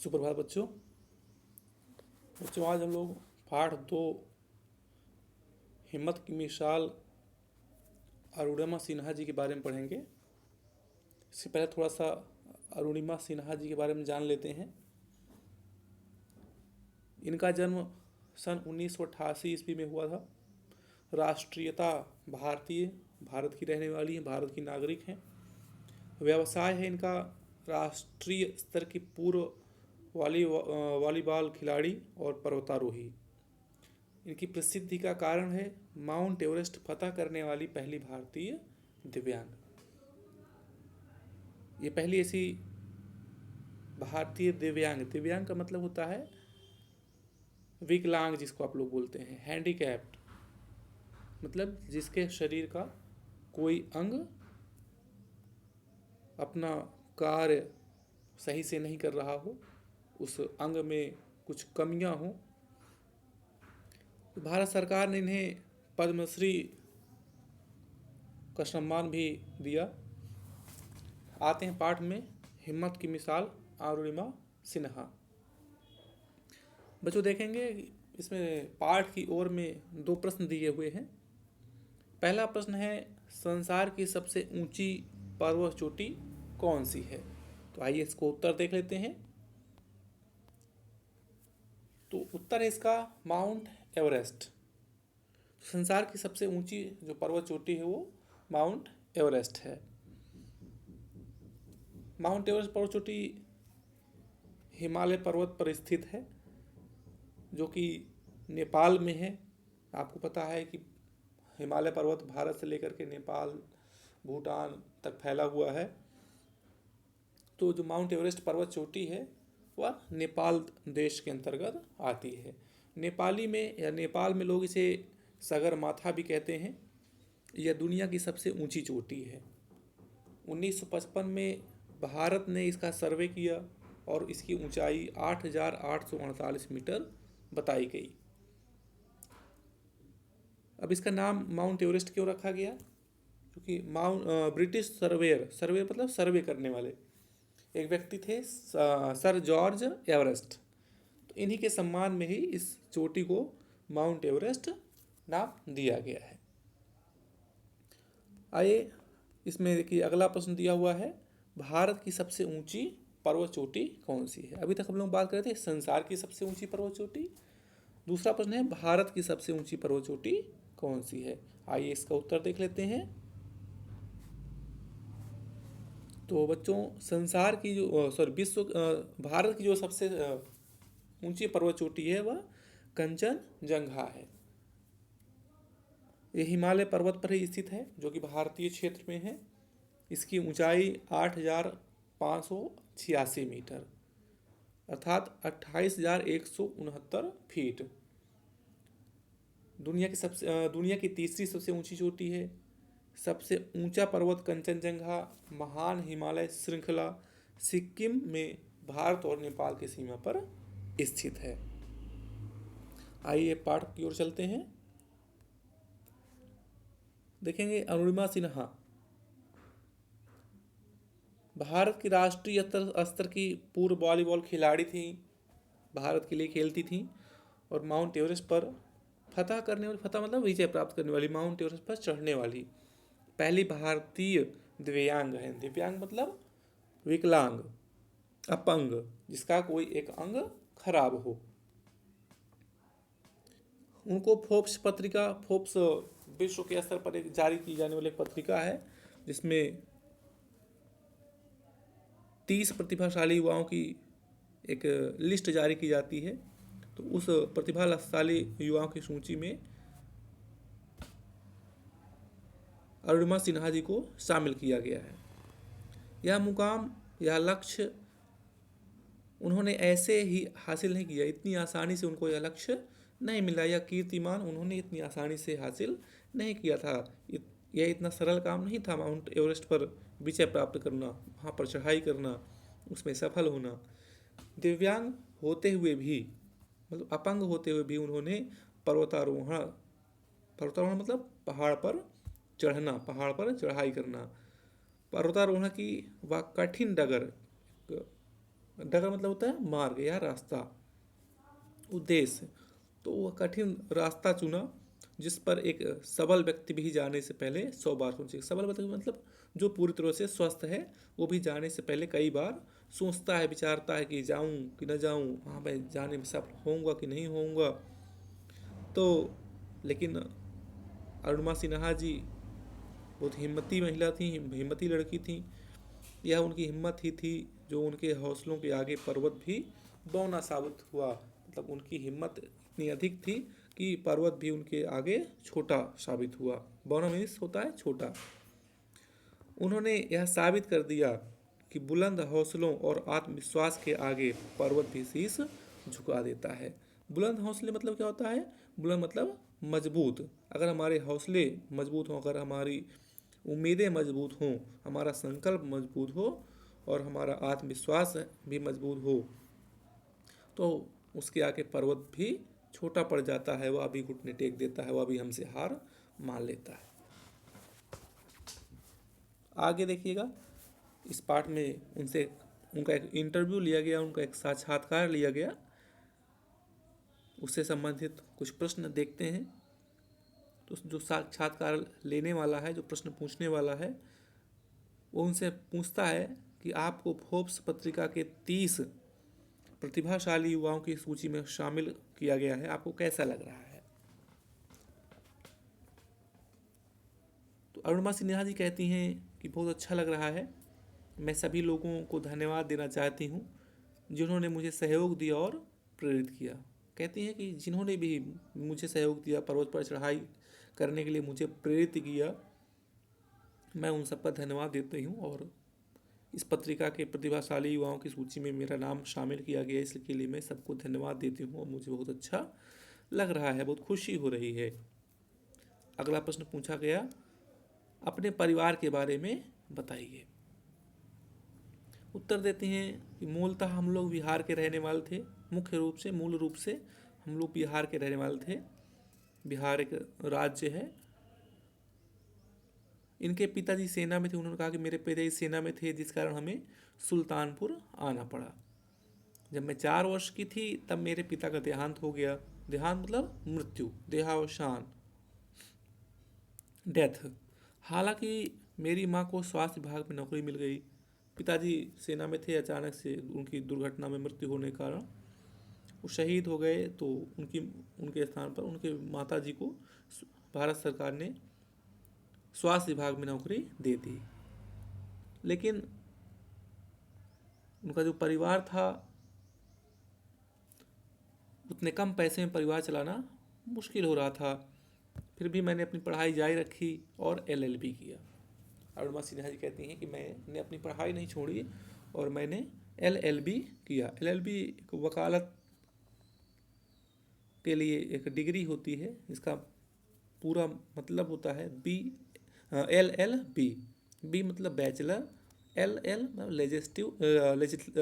सुप्रभात बच्चों। आज हम लोग पाठ 2 हिम्मत की मिसाल अरुणिमा सिन्हा जी के बारे में पढ़ेंगे। इससे पहले थोड़ा सा अरुणिमा सिन्हा जी के बारे में जान लेते हैं। इनका जन्म सन 1988 ईस्वी में हुआ था। राष्ट्रीयता भारतीय, भारत की रहने वाली हैं, भारत की नागरिक हैं। व्यवसाय है इनका राष्ट्रीय स्तर की पूर्व वॉलीबॉल खिलाड़ी और पर्वतारोही। इनकी प्रसिद्धि का कारण है माउंट एवरेस्ट फतह करने वाली पहली भारतीय दिव्यांग। ये पहली ऐसी भारतीय दिव्यांग का मतलब होता है विकलांग, जिसको आप लोग बोलते हैं हैंडीकैप्ड, मतलब जिसके शरीर का कोई अंग अपना कार्य सही से नहीं कर रहा हो, उस अंग में कुछ कमियां हो। भारत सरकार ने इन्हें पद्मश्री का सम्मान भी दिया। आते हैं पाठ में, हिम्मत की मिसाल अरुणिमा सिन्हा। बच्चों देखेंगे इसमें पाठ की ओर में 2 प्रश्न दिए हुए हैं। पहला प्रश्न है संसार की सबसे ऊंची पर्वत चोटी कौन सी है। तो आइए इसको उत्तर देख लेते हैं। तो उत्तर है इसका माउंट एवरेस्ट। संसार की सबसे ऊंची जो पर्वत चोटी है वो माउंट एवरेस्ट है। माउंट एवरेस्ट पर्वत चोटी हिमालय पर्वत पर स्थित है, जो कि नेपाल में है। आपको पता है कि हिमालय पर्वत भारत से लेकर के नेपाल, भूटान तक फैला हुआ है। तो जो माउंट एवरेस्ट पर्वत चोटी है वह नेपाल देश के अंतर्गत आती है। नेपाली में या नेपाल में लोग इसे सगरमाथा भी कहते हैं। यह दुनिया की सबसे ऊंची चोटी है। 1955 में भारत ने इसका सर्वे किया और इसकी ऊंचाई 8,848 मीटर बताई गई। अब इसका नाम माउंट एवरेस्ट क्यों रखा गया? क्योंकि ब्रिटिश सर्वेयर मतलब सर्वे करने वाले एक व्यक्ति थे, सर जॉर्ज एवरेस्ट। तो इन्हीं के सम्मान में ही इस चोटी को माउंट एवरेस्ट नाम दिया गया है। आइए इसमें देखिए अगला प्रश्न दिया हुआ है भारत की सबसे ऊंची पर्वत चोटी कौन सी है। अभी तक हम लोग बात कर रहे थे संसार की सबसे ऊंची पर्वत चोटी। दूसरा प्रश्न है भारत की सबसे ऊंची पर्वत चोटी कौन सी है। आइए इसका उत्तर देख लेते हैं। तो बच्चों संसार की जो भारत की जो सबसे ऊंची पर्वत चोटी है वह कंचनजंगा है। यह हिमालय पर्वत पर ही स्थित है, जो कि भारतीय क्षेत्र में है। इसकी ऊंचाई 8,586 मीटर अर्थात 28,169 फीट। दुनिया की तीसरी सबसे ऊंची चोटी है। सबसे ऊंचा पर्वत कंचनजंगा महान हिमालय श्रृंखला सिक्किम में भारत और नेपाल की सीमा पर स्थित है। आइए पाठ की ओर चलते हैं। देखेंगे अरुणिमा सिन्हा भारत की राष्ट्रीय स्तर की पूर्व वॉलीबॉल खिलाड़ी थी, भारत के लिए खेलती थी और माउंट एवरेस्ट पर फतह मतलब विजय प्राप्त करने वाली, माउंट एवरेस्ट पर चढ़ने वाली पहली भारतीय दिव्यांग है। दिव्यांग मतलब विकलांग, अपंग, जिसका कोई एक अंग खराब हो। उनको फोर्ब्स विश्व के स्तर पर एक जारी की जाने वाली एक पत्रिका है, जिसमें 30 प्रतिभाशाली युवाओं की एक लिस्ट जारी की जाती है। तो उस प्रतिभाशाली युवाओं की सूची में अरुणिमा सिन्हा जी को शामिल किया गया है। यह मुकाम, यह लक्ष्य उन्होंने ऐसे ही हासिल नहीं किया, इतनी आसानी से उनको यह लक्ष्य नहीं मिला। यह कीर्तिमान उन्होंने इतनी आसानी से हासिल नहीं किया था। यह इतना सरल काम नहीं था माउंट एवरेस्ट पर विजय प्राप्त करना, वहाँ पर चढ़ाई करना, उसमें सफल होना। दिव्यांग होते हुए भी, मतलब अपंग होते हुए भी उन्होंने पर्वतारोहण मतलब पहाड़ पर चढ़ना, पहाड़ पर चढ़ाई करना, पर्वतारोहण की वह कठिन डगर डगर मतलब होता है मार्ग या रास्ता, उद्देश्य। तो वह कठिन रास्ता चुना जिस पर एक सबल व्यक्ति भी जाने से पहले 100 बार सोचे। सबल मतलब जो पूरी तरह से स्वस्थ है, वो भी जाने से पहले कई बार सोचता है, विचारता है कि जाऊं कि न जाऊं, वहाँ मैं जाने में सफल होऊंगा कि नहीं होऊंगा। तो लेकिन अरुणिमा सिन्हा जी बहुत हिम्मती महिला थी, हिम्मती लड़की थी। यह उनकी हिम्मत ही थी जो उनके हौसलों के आगे पर्वत भी बौना साबित हुआ। मतलब उनकी हिम्मत इतनी अधिक थी कि पर्वत भी उनके आगे छोटा साबित हुआ। बौना मीन्स होता है छोटा। उन्होंने यह साबित कर दिया कि बुलंद हौसलों और आत्मविश्वास के आगे पर्वत भी शीश झुका देता है। बुलंद हौसले मतलब क्या होता है? बुलंद मतलब मजबूत। अगर हमारे हौसले मजबूत हों, अगर हमारी उम्मीदें मजबूत हों, हमारा संकल्प मजबूत हो और हमारा आत्मविश्वास भी मजबूत हो, तो उसके आगे पर्वत भी छोटा पड़ जाता है, वह भी घुटने टेक देता है, वह भी हमसे हार मान लेता है। आगे देखिएगा, इस पाठ में उनका एक इंटरव्यू लिया गया, उनका एक साक्षात्कार लिया गया। उससे संबंधित कुछ प्रश्न देखते हैं। तो जो साक्षात्कार लेने वाला है, जो प्रश्न पूछने वाला है, वो उनसे पूछता है कि आपको फोर्ब्स पत्रिका के 30 प्रतिभाशाली युवाओं की सूची में शामिल किया गया है, आपको कैसा लग रहा है? तो अरुणिमा सिन्हा जी कहती हैं कि बहुत अच्छा लग रहा है। मैं सभी लोगों को धन्यवाद देना चाहती हूँ जिन्होंने मुझे सहयोग दिया और प्रेरित किया। कहती हैं कि जिन्होंने भी मुझे सहयोग दिया, पर्वत पर चढ़ाई करने के लिए मुझे प्रेरित किया, मैं उन सब का धन्यवाद देती हूँ। और इस पत्रिका के प्रतिभाशाली युवाओं की सूची में मेरा नाम शामिल किया गया, इसके लिए मैं सबको धन्यवाद देती हूँ और मुझे बहुत अच्छा लग रहा है, बहुत खुशी हो रही है। अगला प्रश्न पूछा गया, अपने परिवार के बारे में बताइए। उत्तर देते हैं कि मूलतः हम लोग बिहार के रहने वाले थे। मूल रूप से हम लोग बिहार के रहने वाले थे। बिहार एक राज्य है। इनके पिताजी सेना में थे। उन्होंने कहा कि मेरे पिताजी सेना में थे, जिस कारण हमें सुल्तानपुर आना पड़ा। जब मैं 4 वर्ष की थी तब मेरे पिता का देहांत हो गया। देहांत मतलब मृत्यु, देहावसान, डेथ। हालांकि मेरी माँ को स्वास्थ्य विभाग में नौकरी मिल गई। पिताजी सेना में थे, अचानक से उनकी दुर्घटना में मृत्यु होने के कारण वो शहीद हो गए। तो उनके स्थान पर उनके माताजी को भारत सरकार ने स्वास्थ्य विभाग में नौकरी दे दी। लेकिन उनका जो परिवार था, उतने कम पैसे में परिवार चलाना मुश्किल हो रहा था। फिर भी मैंने अपनी पढ़ाई जारी रखी और LLB किया। अरुणिमा सिन्हा जी कहती हैं कि मैंने अपनी पढ़ाई नहीं छोड़ी और मैंने LLB किया। LLB एक वकालत के लिए एक डिग्री होती है, इसका पूरा मतलब होता है LLB। बी मतलब बैचलर, LL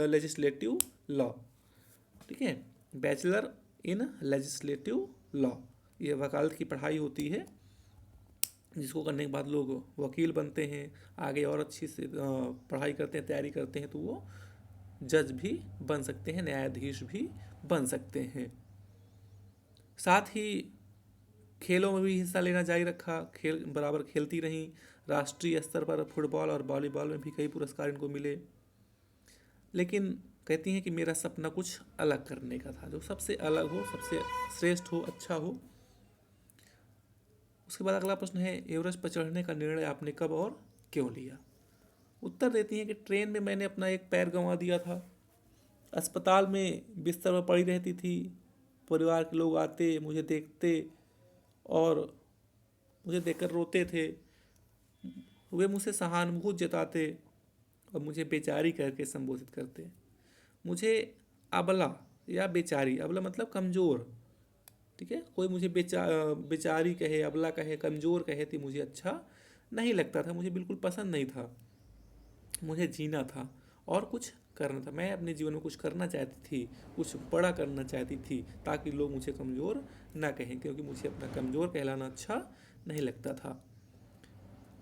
लेजिस्लेटिव लॉ। ठीक है, बैचलर इन लेजिस्लेटिव लॉ, ये वकालत की पढ़ाई होती है, जिसको करने के बाद लोग वकील बनते हैं। आगे और अच्छी से पढ़ाई करते हैं, तैयारी करते हैं, तो वो जज भी बन सकते हैं, न्यायाधीश भी बन सकते हैं। साथ ही खेलों में भी हिस्सा लेना जारी रखा, खेल बराबर खेलती रहीं। राष्ट्रीय स्तर पर फुटबॉल और वॉलीबॉल में भी कई पुरस्कार इनको मिले। लेकिन कहती हैं कि मेरा सपना कुछ अलग करने का था, जो सबसे अलग हो, सबसे श्रेष्ठ हो, अच्छा हो। उसके बाद अगला प्रश्न है, एवरेस्ट पर चढ़ने का निर्णय आपने कब और क्यों लिया? उत्तर देती हैं कि ट्रेन में मैंने अपना एक पैर गंवा दिया था। अस्पताल में बिस्तर पर पड़ी रहती थी। परिवार के लोग आते, मुझे देखते और मुझे देखकर रोते थे। वे मुझसे सहानुभूति जताते और मुझे बेचारी करके संबोधित करते। मुझे अबला या बेचारी, अबला मतलब कमज़ोर, ठीक है, कोई मुझे बेचारी कहे, अबला कहे, कमज़ोर कहे तो मुझे अच्छा नहीं लगता था, मुझे बिल्कुल पसंद नहीं था। मुझे जीना था और कुछ करना था। मैं अपने जीवन में कुछ करना चाहती थी, कुछ बड़ा करना चाहती थी, ताकि लोग मुझे कमज़ोर ना कहें, क्योंकि मुझे अपना कमज़ोर कहलाना अच्छा नहीं लगता था।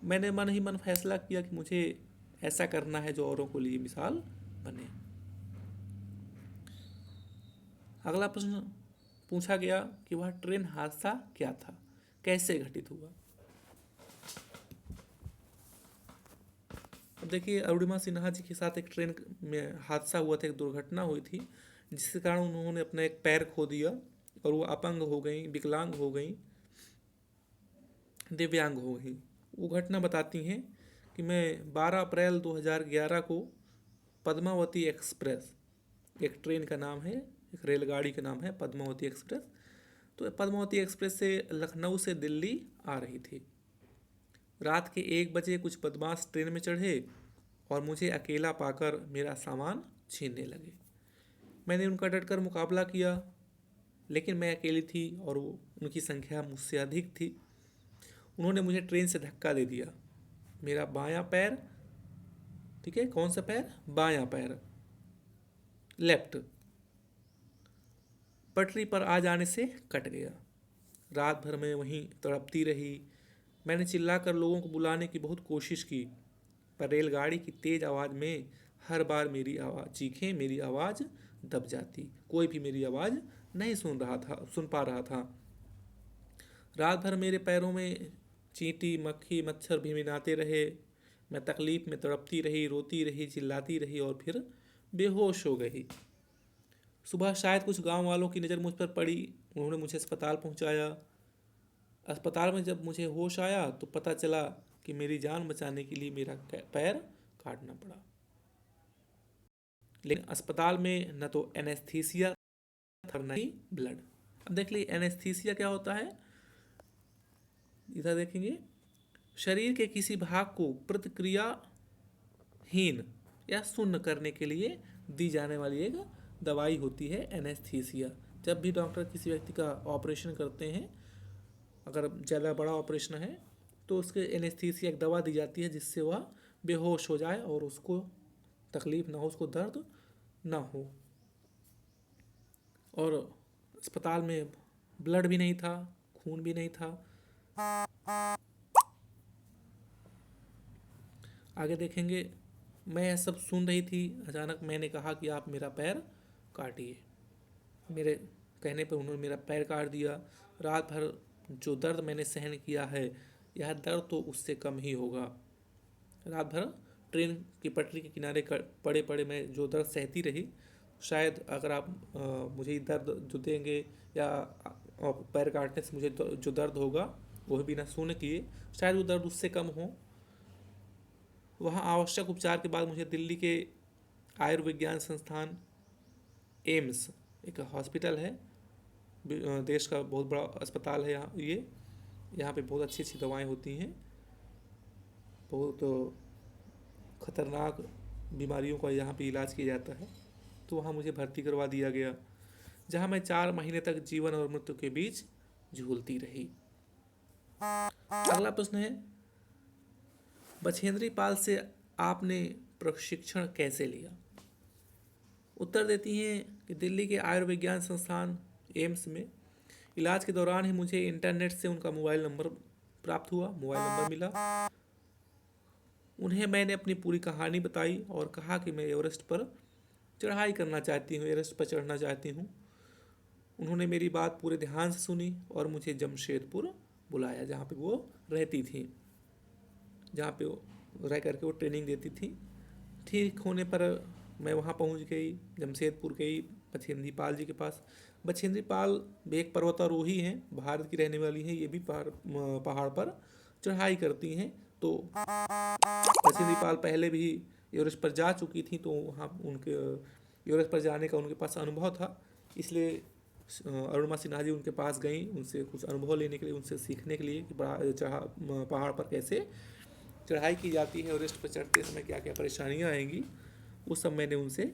मैंने मन ही मन फैसला किया कि मुझे ऐसा करना है जो औरों को लिए मिसाल बने। अगला प्रश्न पूछा गया कि वह ट्रेन हादसा क्या था, कैसे घटित हुआ। अब देखिए, अरुणिमा सिन्हा जी के साथ एक ट्रेन में हादसा हुआ था, एक दुर्घटना हुई थी, जिसके कारण उन्होंने अपना एक पैर खो दिया और वो अपंग हो गई, विकलांग हो गई, दिव्यांग हो गई। वो घटना बताती हैं कि मैं 12 अप्रैल 2011 को पद्मावती एक्सप्रेस, एक ट्रेन का नाम है, एक रेलगाड़ी का नाम है पद्मावती एक्सप्रेस, तो पद्मावती एक्सप्रेस से लखनऊ से दिल्ली आ रही थी। रात के 1 बजे कुछ बदमाश ट्रेन में चढ़े और मुझे अकेला पाकर मेरा सामान छीनने लगे। मैंने उनका डटकर मुकाबला किया, लेकिन मैं अकेली थी और उनकी संख्या मुझसे अधिक थी। उन्होंने मुझे ट्रेन से धक्का दे दिया। मेरा बायां पैर, ठीक है, कौन सा पैर, बायां पैर, लेफ्ट, पटरी पर आ जाने से कट गया। रात भर मैं वहीं तड़पती रही। मैंने चिल्लाकर लोगों को बुलाने की बहुत कोशिश की, पर रेलगाड़ी की तेज आवाज़ में हर बार मेरी आवाज़ दब जाती। कोई भी मेरी आवाज़ नहीं सुन पा रहा था। रात भर मेरे पैरों में चींटी, मक्खी, मच्छर भिनभिनाते रहे। मैं तकलीफ़ में तड़पती रही, रोती रही, चिल्लाती रही और फिर बेहोश हो गई। सुबह शायद कुछ गांव वालों की नज़र मुझ पर पड़ी। उन्होंने मुझे अस्पताल पहुंचाया। अस्पताल में जब मुझे होश आया तो पता चला कि मेरी जान बचाने के लिए मेरा पैर काटना पड़ा। लेकिन अस्पताल में न तो एनेस्थीसिया था, न ही ब्लड। अब देख लीजिए एनेस्थीसिया क्या होता है, इधर देखेंगे, शरीर के किसी भाग को प्रतिक्रियाहीन या शून्य करने के लिए दी जाने वाली एक दवाई होती है एनेस्थीसिया। जब भी डॉक्टर किसी व्यक्ति का ऑपरेशन करते हैं, अगर ज़्यादा बड़ा ऑपरेशन है, तो उसके एनेस्थीसिया एक दवा दी जाती है जिससे वह बेहोश हो जाए और उसको तकलीफ़ ना हो, उसको दर्द ना हो। और अस्पताल में ब्लड भी नहीं था, खून भी नहीं था। आगे देखेंगे, मैं यह सब सुन रही थी। अचानक मैंने कहा कि आप मेरा पैर काटिए। मेरे कहने पर उन्होंने मेरा पैर काट दिया। रात भर जो दर्द मैंने सहन किया है, यह दर्द तो उससे कम ही होगा। रात भर ट्रेन की पटरी के किनारे पड़े पड़े मैं जो दर्द सहती रही, शायद अगर आप मुझे दर्द जो देंगे या पैर काटने से मुझे जो दर्द होगा वह बिना सुने किए, शायद वो दर्द उससे कम हो। वहाँ आवश्यक उपचार के बाद मुझे दिल्ली के आयुर्विज्ञान संस्थान एम्स, एक हॉस्पिटल है, देश का बहुत बड़ा अस्पताल है यहाँ पे बहुत अच्छी अच्छी दवाएं होती हैं। बहुत ख़तरनाक बीमारियों का यहाँ पे इलाज किया जाता है। तो वहाँ मुझे भर्ती करवा दिया गया, जहाँ मैं 4 महीने तक जीवन और मृत्यु के बीच झूलती रही। अगला प्रश्न है, बछेंद्री पाल से आपने प्रशिक्षण कैसे लिया। उत्तर देती हैं कि दिल्ली के आयुर्विज्ञान संस्थान एम्स में इलाज के दौरान ही मुझे इंटरनेट से उनका मोबाइल नंबर प्राप्त हुआ, मोबाइल नंबर मिला। उन्हें मैंने अपनी पूरी कहानी बताई और कहा कि मैं एवरेस्ट पर चढ़ाई करना चाहती हूँ, एवरेस्ट पर चढ़ना चाहती हूँ। उन्होंने मेरी बात पूरे ध्यान से सुनी और मुझे जमशेदपुर बुलाया, जहाँ पे वो रहती थी, जहाँ पे वो रह करके वो ट्रेनिंग देती थी। ठीक होने पर मैं वहाँ पहुँच गई, जमशेदपुर गई बछेंद्री पाल जी के पास। बछेंद्री पाल एक पर्वतारोही हैं, भारत की रहने वाली हैं। ये भी पहाड़ पर चढ़ाई करती हैं। तो बछेंद्री पाल पहले भी एवरेस्ट पर जा चुकी थी, तो वहाँ उनके एवरेस्ट पर जाने का उनके पास अनुभव था। इसलिए अरुणिमा सिन्हा जी उनके पास गई, उनसे कुछ अनुभव लेने के लिए, उनसे सीखने के लिए कि पहाड़ पर कैसे चढ़ाई की जाती है, एवरेस्ट पर चढ़ते समय क्या क्या परेशानियाँ आएंगी, वो सब मैंने उनसे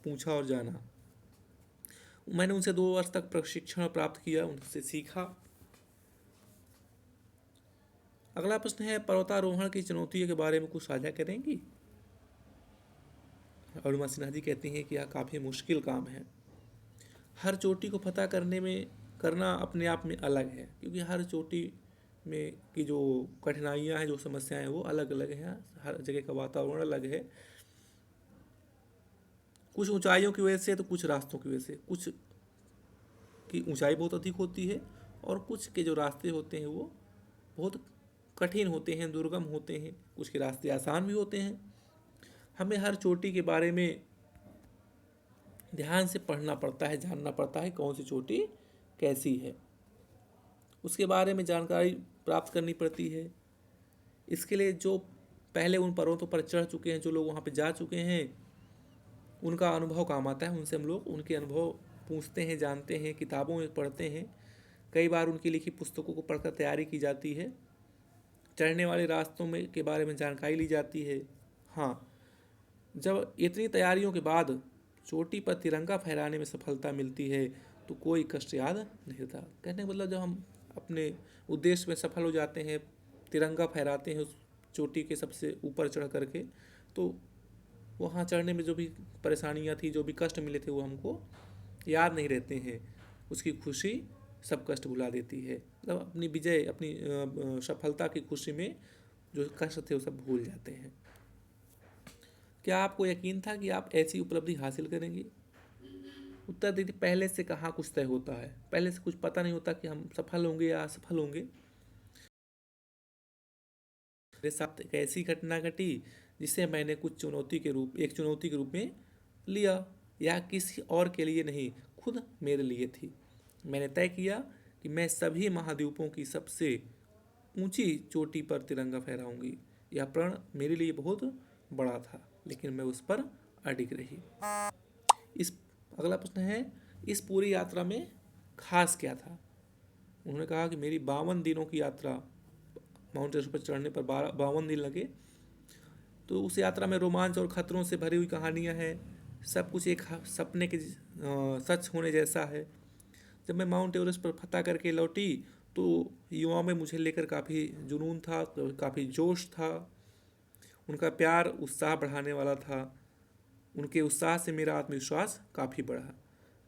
पूछा और जाना। मैंने उनसे 2 वर्ष तक प्रशिक्षण प्राप्त किया, उनसे सीखा। अगला प्रश्न है, पर्वतारोहण की चुनौतियों के बारे में कुछ साझा करेंगी। अरुणिमा सिन्हा जी कहती हैं कि यह काफ़ी मुश्किल काम है। हर चोटी को फतह करना अपने आप में अलग है, क्योंकि हर चोटी में की जो कठिनाइयाँ हैं, जो समस्याएं हैं, वो अलग अलग हैं। हर जगह का वातावरण अलग है, कुछ ऊंचाइयों की वजह से तो कुछ रास्तों की वजह से। कुछ की ऊंचाई बहुत अधिक होती है और कुछ के जो रास्ते होते हैं वो बहुत कठिन होते हैं, दुर्गम होते हैं, कुछ के रास्ते आसान भी होते हैं। हमें हर चोटी के बारे में ध्यान से पढ़ना पड़ता है, जानना पड़ता है कौन सी चोटी कैसी है, उसके बारे में जानकारी प्राप्त करनी पड़ती है। इसके लिए जो पहले उन पर्वतों पर चढ़ चुके हैं, जो लोग वहाँ पे जा चुके हैं, उनका अनुभव काम आता है। उनसे हम लोग उनके अनुभव पूछते हैं, जानते हैं, किताबों में पढ़ते हैं। कई बार उनकी लिखी पुस्तकों को पढ़कर तैयारी की जाती है। चढ़ने वाले रास्तों में के बारे में जानकारी ली जाती है। हाँ, जब इतनी तैयारियों के बाद चोटी पर तिरंगा फहराने में सफलता मिलती है तो कोई कष्ट याद नहीं रहता। कहने का मतलब जब हम अपने उद्देश्य में सफल हो जाते हैं, तिरंगा फहराते हैं उस चोटी के सबसे ऊपर चढ़ करके, तो वहाँ चढ़ने में जो भी परेशानियाँ थी, जो भी कष्ट मिले थे, वो हमको याद नहीं रहते हैं। उसकी खुशी सब कष्ट भुला देती है। मतलब अपनी विजय, अपनी सफलता की खुशी में जो कष्ट थे वो सब भूल जाते हैं। क्या आपको यकीन था कि आप ऐसी उपलब्धि हासिल करेंगे? उत्तर दीजिए, पहले से कहाँ कुछ तय होता है, पहले से कुछ पता नहीं होता कि हम सफल होंगे या असफल होंगे। मेरे साथ एक ऐसी घटना घटी जिसे मैंने एक चुनौती के रूप में लिया, या किसी और के लिए नहीं, खुद मेरे लिए थी। मैंने तय किया कि मैं सभी महाद्वीपों की सबसे ऊंची चोटी पर तिरंगा फहराऊंगी। यह प्रण मेरे लिए बहुत बड़ा था, लेकिन मैं उस पर अडिग रही। इस अगला प्रश्न है, इस पूरी यात्रा में खास क्या था? उन्होंने कहा कि मेरी 52 दिनों की यात्रा, माउंट एवरेस्ट पर चढ़ने पर 52 दिन लगे। तो उस यात्रा में रोमांच और खतरों से भरी हुई कहानियाँ हैं। सब कुछ एक सपने के सच होने जैसा है। जब मैं माउंट एवरेस्ट पर फतह करके लौटी तो युवाओं में मुझे लेकर काफ़ी जुनून था, काफ़ी जोश था। उनका प्यार उत्साह बढ़ाने वाला था। उनके उत्साह से मेरा आत्मविश्वास काफ़ी बढ़ा।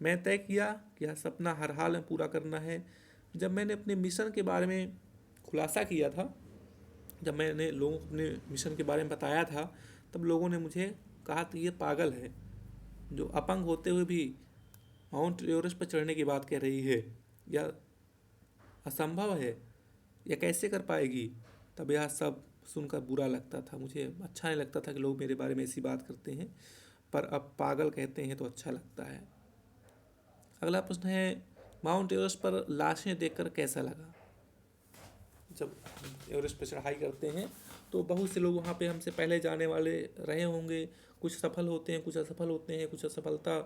मैं तय किया कि यह सपना हर हाल में पूरा करना है। जब मैंने अपने मिशन के बारे में खुलासा किया था, जब मैंने लोगों को अपने मिशन के बारे में बताया था, तब लोगों ने मुझे कहा कि ये पागल है, जो अपंग होते हुए भी माउंट एवरेस्ट पर चढ़ने की बात कह रही है, यह असंभव है, यह कैसे कर पाएगी। तब यह सब सुनकर बुरा लगता था, मुझे अच्छा नहीं लगता था कि लोग मेरे बारे में ऐसी बात करते हैं, पर अब पागल कहते हैं तो अच्छा लगता है। अगला प्रश्न है, माउंट एवरेस्ट पर लाशें देखकर कैसा लगा? जब एवरेस्ट पर चढ़ाई करते हैं तो बहुत से लोग वहाँ पे हमसे पहले जाने वाले रहे होंगे। कुछ सफल होते हैं, कुछ असफल होते हैं, कुछ असफलता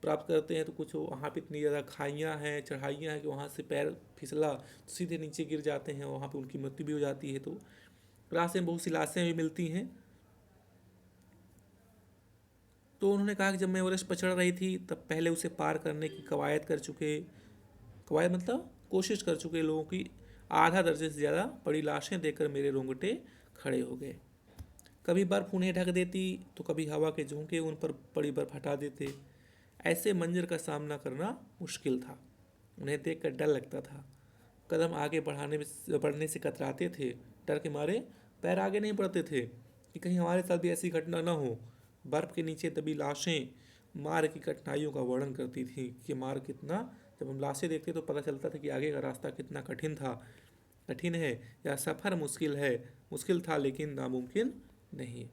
प्राप्त करते हैं, तो कुछ वहाँ पे इतनी ज़्यादा खाइयाँ हैं, चढ़ाइयाँ हैं कि वहाँ से पैर फिसला तो सीधे नीचे गिर जाते हैं, वहाँ पे उनकी मृत्यु भी हो जाती है। तो रास्ते में बहुत सी लाशें भी मिलती हैं। तो उन्होंने कहा कि जब मैं एवरेस्ट पर चढ़ रही थी तब पहले उसे पार करने की कवायद मतलब कोशिश कर चुके लोगों की आधा दर्जन से ज़्यादा बड़ी लाशें देखकर मेरे रोंगटे खड़े हो गए। कभी बर्फ़ उन्हें ढक देती तो कभी हवा के झोंके उन पर बड़ी बर्फ़ हटा देते। ऐसे मंजर का सामना करना मुश्किल था। उन्हें देखकर डर लगता था। कदम आगे बढ़ने से कतराते थे। डर के मारे पैर आगे नहीं बढ़ते थे कि कहीं हमारे साथ भी ऐसी घटना न हो। बर्फ़ के नीचे दबी लाशें मार्ग की कठिनाइयों का वर्णन करती थी कि मार्ग कितना, जब हम लाशें देखते तो पता चलता था कि आगे का रास्ता कितना कठिन है, या सफ़र मुश्किल था लेकिन नामुमकिन नहीं।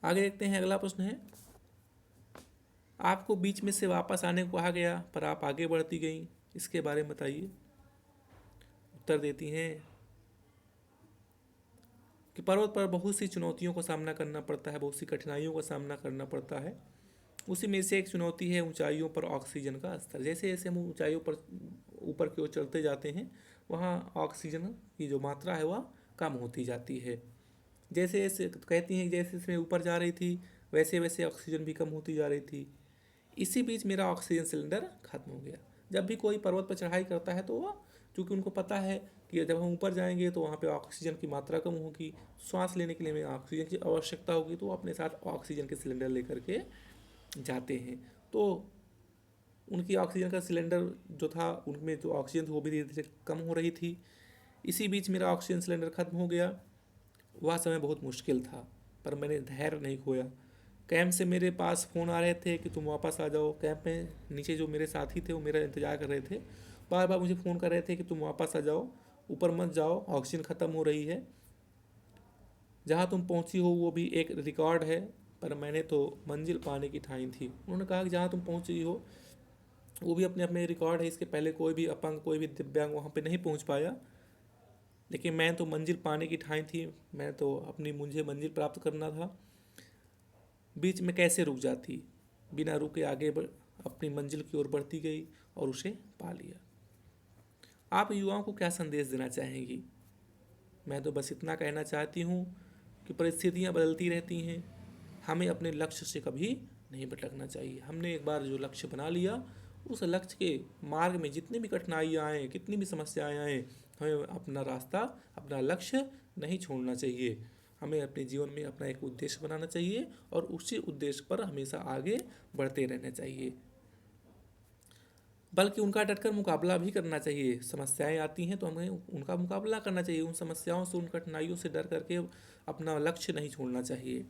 आगे देखते हैं। अगला प्रश्न है, आपको बीच में से वापस आने को कहा गया पर आप आगे बढ़ती गई, इसके बारे में बताइए। उत्तर देती हैं कि पर्वत पर बहुत सी चुनौतियों का सामना करना पड़ता है, बहुत सी कठिनाइयों का सामना करना पड़ता है। उसी में से एक चुनौती है ऊंचाइयों पर ऑक्सीजन का स्तर। जैसे जैसे हम ऊंचाइयों पर ऊपर की ओर चढ़ते जाते हैं, वहाँ ऑक्सीजन की जो मात्रा है वह कम होती जाती है। जैसे जैसे कहती हैं, जैसे जैसे मैं ऊपर जा रही थी वैसे वैसे ऑक्सीजन भी कम होती जा रही थी। इसी बीच मेरा ऑक्सीजन सिलेंडर खत्म हो गया। जब भी कोई पर्वत पर चढ़ाई करता है तो वह, चूँकि उनको पता है कि जब हम ऊपर जाएंगे तो वहाँ पे ऑक्सीजन की मात्रा कम होगी, सांस लेने के लिए हमें ऑक्सीजन की आवश्यकता होगी, तो वो अपने साथ ऑक्सीजन के सिलेंडर लेकर के जाते हैं। तो उनकी ऑक्सीजन का सिलेंडर जो था, उनमें जो ऑक्सीजन थी वो भी धीरे धीरे कम हो रही थी। इसी बीच मेरा ऑक्सीजन सिलेंडर खत्म हो गया। वह समय बहुत मुश्किल था, पर मैंने धैर्य नहीं खोया। कैंप से मेरे पास फ़ोन आ रहे थे कि तुम वापस आ जाओ। कैंप में नीचे जो मेरे साथी थे वो मेरा इंतज़ार कर रहे थे, बार बार मुझे फ़ोन कर रहे थे कि तुम वापस आ जाओ, ऊपर मत जाओ, ऑक्सीजन ख़त्म हो रही है। जहाँ तुम पहुँची हो वो भी एक रिकॉर्ड है, पर मैंने तो मंजिल पाने की ठानी थी। उन्होंने कहा कि जहाँ तुम पहुँची हो वो भी अपने अपने रिकॉर्ड है, इसके पहले कोई भी अपंग, कोई भी दिव्यांग वहाँ पे नहीं पहुँच पाया, लेकिन मैं तो मंजिल पाने की ठानी थी। मैं तो मुझे मंजिल प्राप्त करना था। बीच में कैसे रुक जाती, बिना रुके आगे अपनी मंजिल की ओर बढ़ती गई और उसे पा लिया। आप युवाओं को क्या संदेश देना चाहेंगी? मैं तो बस इतना कहना चाहती हूँ कि परिस्थितियाँ बदलती रहती हैं, हमें अपने लक्ष्य से कभी नहीं भटकना चाहिए। हमने एक बार जो लक्ष्य बना लिया, उस लक्ष्य के मार्ग में जितनी भी कठिनाइयाँ आएँ, कितनी भी समस्याएँ आएँ, हमें अपना रास्ता, अपना लक्ष्य नहीं छोड़ना चाहिए। हमें अपने जीवन में अपना एक उद्देश्य बनाना चाहिए और उसी उद्देश्य पर हमेशा आगे बढ़ते रहना चाहिए, बल्कि उनका डटकर मुकाबला भी करना चाहिए। समस्याएं आती हैं तो हमें उनका मुकाबला करना चाहिए, उन समस्याओं से, उन कठिनाइयों से डर करके अपना लक्ष्य नहीं छोड़ना चाहिए।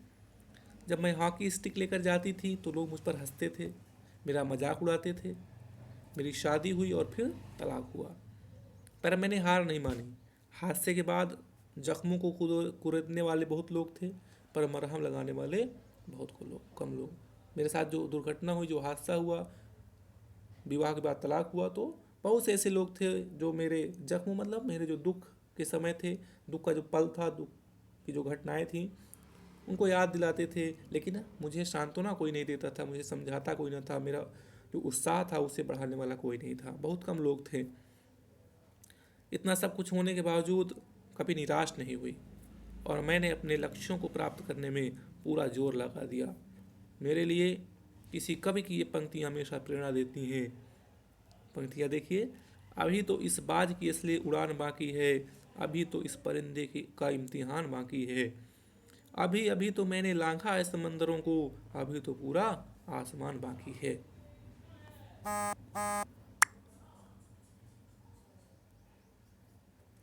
जब मैं हॉकी स्टिक लेकर जाती थी तो लोग मुझ पर हंसते थे, मेरा मजाक उड़ाते थे। मेरी शादी हुई और फिर तलाक हुआ, पर मैंने हार नहीं मानी। हादसे के बाद जख्मों को कुरेदने वाले बहुत लोग थे, पर मरहम लगाने वाले बहुत कम लोग। मेरे साथ जो दुर्घटना हुई, जो हादसा हुआ, विवाह के बाद तलाक हुआ, तो बहुत से ऐसे लोग थे जो मेरे जख्म, मतलब मेरे जो दुख के समय थे, दुख का जो पल था, दुख की जो घटनाएं थी, उनको याद दिलाते थे, लेकिन मुझे सांत्वना कोई नहीं देता था, मुझे समझाता कोई नहीं था, मेरा जो उत्साह था उसे बढ़ाने वाला कोई नहीं था, बहुत कम लोग थे। इतना सब कुछ होने के बावजूद कभी निराश नहीं हुई और मैंने अपने लक्ष्यों को प्राप्त करने में पूरा जोर लगा दिया। मेरे लिए किसी कवि की ये पंक्तियाँ हमेशा प्रेरणा देती हैं। पंक्तियाँ देखिए, अभी तो इस बाज की असली उड़ान बाकी है, अभी तो इस परिंदे का इम्तिहान बाकी है, अभी अभी तो मैंने लांघा है समंदरों को, अभी तो पूरा आसमान बाकी है।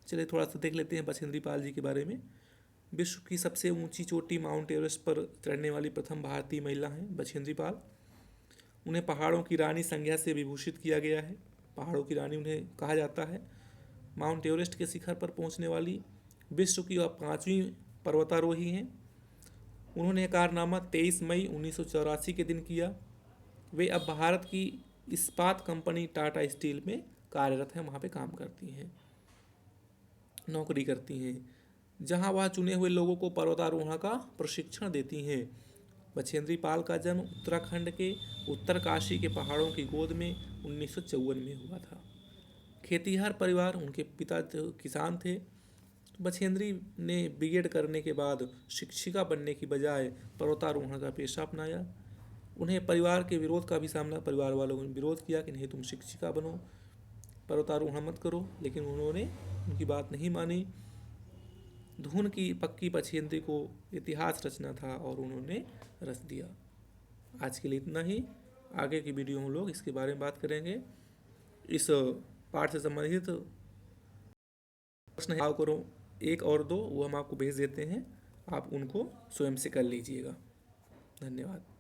चलिए थोड़ा सा देख लेते हैं बछेंद्री पाल जी के बारे में। विश्व की सबसे ऊंची चोटी माउंट एवरेस्ट पर चढ़ने वाली प्रथम भारतीय महिला हैं बछेंद्री पाल। उन्हें पहाड़ों की रानी संज्ञा से विभूषित किया गया है, पहाड़ों की रानी उन्हें कहा जाता है। माउंट एवरेस्ट के शिखर पर पहुंचने वाली विश्व की वह 5वीं पर्वतारोही हैं। उन्होंने कारनामा 23 मई 1984 के दिन किया। वे अब भारत की इस्पात कंपनी टाटा स्टील में कार्यरत हैं, वहाँ पे काम करती हैं, नौकरी करती हैं, जहाँ वह चुने हुए लोगों को पर्वतारोहण का प्रशिक्षण देती हैं। बछेंद्री पाल का जन्म उत्तराखंड के उत्तरकाशी के पहाड़ों की गोद में 1954 में हुआ था। खेतीहर परिवार, उनके पिता किसान थे। बछेंद्री ने बीएड करने के बाद शिक्षिका बनने की बजाय पर्वतारोहण का पेशा अपनाया। उन्हें परिवार के विरोध का भी सामना, परिवार वालों ने विरोध किया कि नहीं तुम शिक्षिका बनो, पर्वतारोहण मत करो, लेकिन उन्होंने उनकी बात नहीं मानी। धुन की पक्की बछेंद्री को इतिहास रचना था और उन्होंने रच दिया। आज के लिए इतना ही, आगे की वीडियो में लोग इसके बारे में बात करेंगे। इस पाठ से संबंधित प्रश्न करो, एक और दो वो हम आपको भेज देते हैं, आप उनको स्वयं से कर लीजिएगा। धन्यवाद।